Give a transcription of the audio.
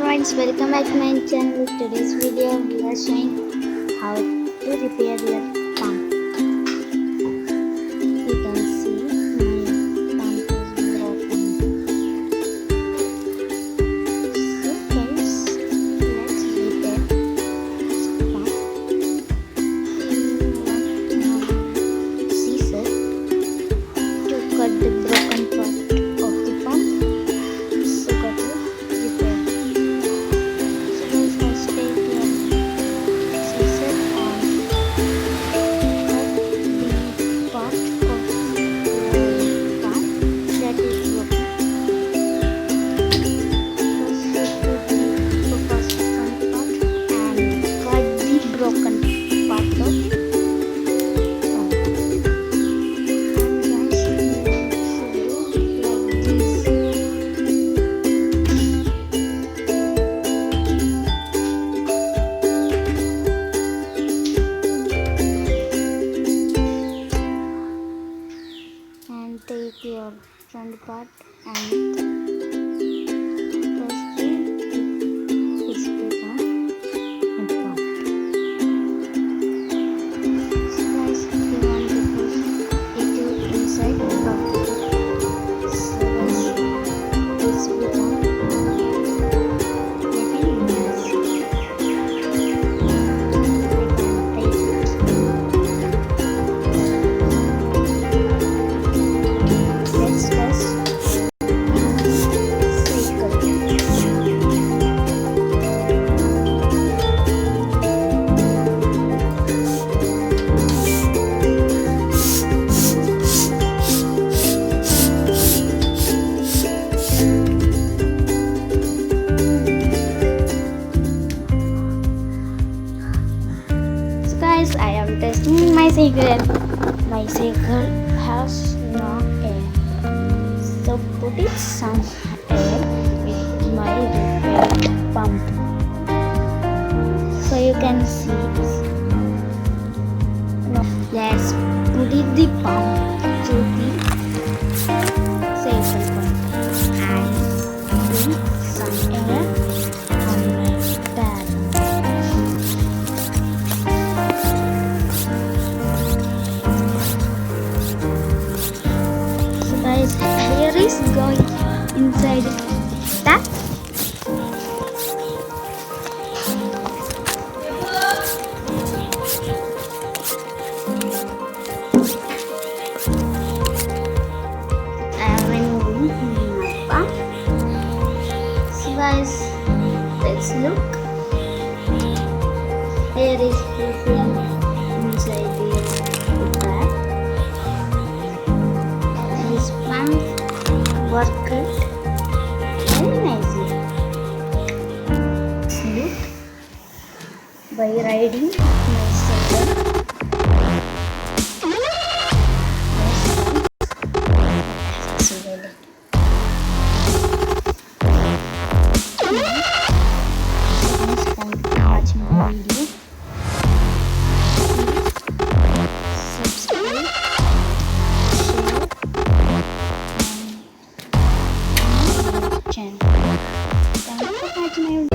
friends, welcome back to my channel. Today's video we are showing how to repair your pump. You can see my pump is broken. So guys, let's repair this pump. You want scissor to cut the broken part of the pump. So cut it. Take your front part and press the display on and pump. So guys, you want to push it inside the pump. So guys, this button guys, I am testing my cycle. My cycle has no air, so put it some air with my repaired pump. So you can see this. Now let's put it the pump to the cycle pump and put some air on my pad. Guys, air is going inside that. I am removing my pump. So guys, let's look. Air is fully inside the bag. This pump worked very nicely. Look, by riding my cycle. Thank you for watching my video. Subscribe, share, and channel. Thank you for watching my video.